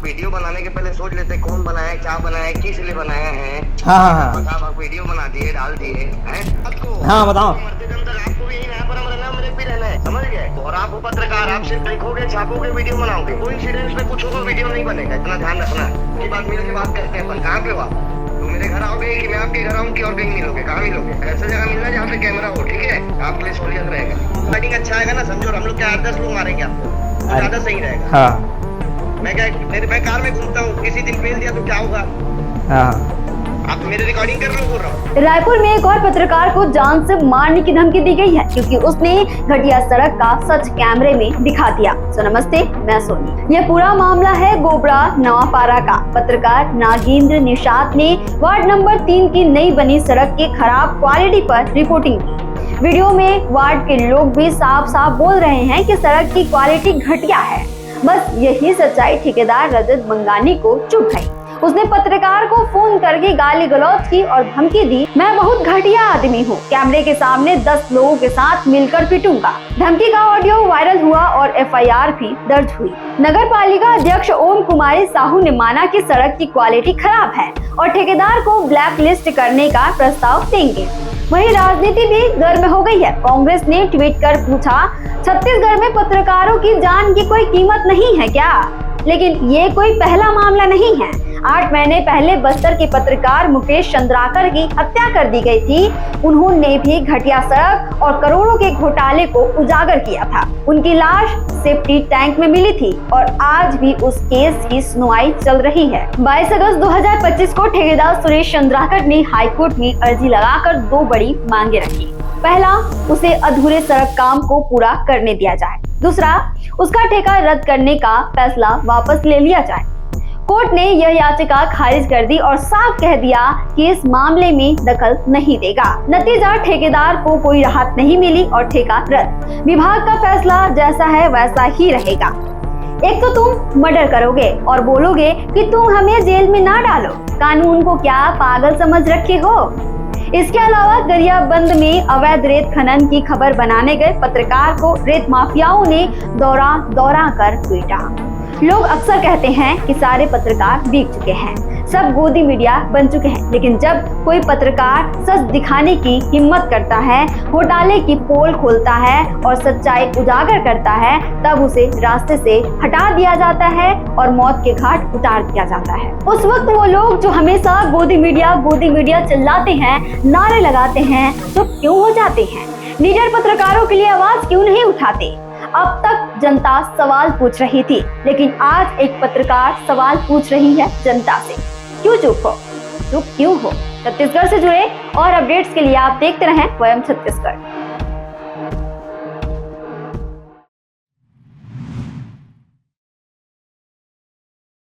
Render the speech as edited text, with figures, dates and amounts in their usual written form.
Video बनाने के पहले सोच लेते कौन बनाया, क्या बनाया, किस लिए बनाया है। हाँ, आप वीडियो बना दिए, डाल दिए हैं। हाँ बताओ। मरते दम तक आपको भी यही यहाँ पर रहना, मेरे भी रहना है, समझ गए। और आप वो पत्रकार, आप सिर्फ लिखोगे, छापोगे, वीडियो बनाओगे, कोई इंसिडेंस में कुछ होगा, वीडियो नहीं बनेगा। इतना ध्यान रखना की बात मिल के बात करते हैं। कहाँ पे हो आप? तो मेरे घर आओगे कि मैं आपके घर आऊँ कि और कहीं मिलोगे? कहाँ मिलोगे? ऐसा जगह मिलना जहाँ पे कैमरा हो, ठीक है? आपके लिए सहूलियत रहेगा। लाइटिंग अच्छा आएगा ना, समझो। हम लोग क्या 8-10 लोग मारेंगे आपको, तो ज्यादा सही रहेगा। हाँ मैं कार में घूमता हूँ, किसी दिन फेल दिया तो क्या होगा? हाँ। आप मेरे रिकॉर्डिंग कर रहे हो, बोल रहा हूँ। रायपुर में एक और पत्रकार को जान से मारने की धमकी दी गई है क्योंकि उसने घटिया सड़क का सच कैमरे में दिखा दिया। तो नमस्ते, मैं सोनी। यह पूरा मामला है गोबरा नवापारा का। पत्रकार नागेंद्र निषाद ने वार्ड नंबर 3 की नई बनी सड़क की खराब क्वालिटी पर रिपोर्टिंग की। वीडियो में वार्ड के लोग भी साफ साफ बोल रहे हैं कि सड़क की क्वालिटी घटिया है। बस यही सच्चाई ठेकेदार रजत मंगानी को चुभ गई। उसने पत्रकार को फोन करके गाली गलौज की और धमकी दी, मैं बहुत घटिया आदमी हूँ, कैमरे के सामने 10 लोगों के साथ मिलकर पिटूंगा। धमकी का ऑडियो वायरल हुआ और FIR भी दर्ज हुई। नगर पालिका अध्यक्ष ओम कुमारी साहू ने माना कि सड़क की क्वालिटी खराब है और ठेकेदार को ब्लैक लिस्ट करने का प्रस्ताव देंगे। वहीं राजनीति भी गर्म हो गई है। कांग्रेस ने ट्वीट कर पूछा, छत्तीसगढ़ में पत्रकारों की जान की कोई कीमत नहीं है क्या? लेकिन ये कोई पहला मामला नहीं है। 8 महीने पहले बस्तर के पत्रकार मुकेश चंद्राकर की हत्या कर दी गई थी। उन्होंने भी घटिया सड़क और करोड़ों के घोटाले को उजागर किया था। उनकी लाश सेफ्टी टैंक में मिली थी और आज भी उस केस की सुनवाई चल रही है। 22 अगस्त 2025 को ठेकेदार सुरेश चंद्राकर ने हाईकोर्ट में अर्जी लगाकर 2 बड़ी मांगे रखी। पहला, उसे अधूरे सड़क काम को पूरा करने दिया जाए। दूसरा, उसका ठेका रद्द करने का फैसला वापस ले लिया जाए। कोर्ट ने यह याचिका खारिज कर दी और साफ कह दिया कि इस मामले में दखल नहीं देगा। नतीजा, ठेकेदार को कोई राहत नहीं मिली और ठेका रद्द। विभाग का फैसला जैसा है वैसा ही रहेगा। एक तो तुम मर्डर करोगे और बोलोगे कि तुम हमें जेल में ना डालो, कानून को क्या पागल समझ रखे हो? इसके अलावा गरियाबंद में अवैध रेत खनन की खबर बनाने गए पत्रकार को रेत माफियाओं ने दौरा कर पीटा। लोग अक्सर कहते हैं कि सारे पत्रकार बिक चुके हैं, सब गोदी मीडिया बन चुके हैं, लेकिन जब कोई पत्रकार सच दिखाने की हिम्मत करता है, घोटाले की पोल खोलता है और सच्चाई उजागर करता है, तब उसे रास्ते से हटा दिया जाता है और मौत के घाट उतार दिया जाता है। उस वक्त वो लोग जो हमेशा गोदी मीडिया चिल्लाते हैं, नारे लगाते हैं, तो क्यों हो जाते हैं? निडर पत्रकारों के लिए आवाज क्यों नहीं उठाते? अब तक जनता सवाल पूछ रही थी, लेकिन आज एक पत्रकार सवाल पूछ रही है जनता से। क्यों चुप हो? चुप क्यों हो? छत्तीसगढ़ से जुड़े और अपडेट्स के लिए आप देखते रहें वयम छत्तीसगढ़।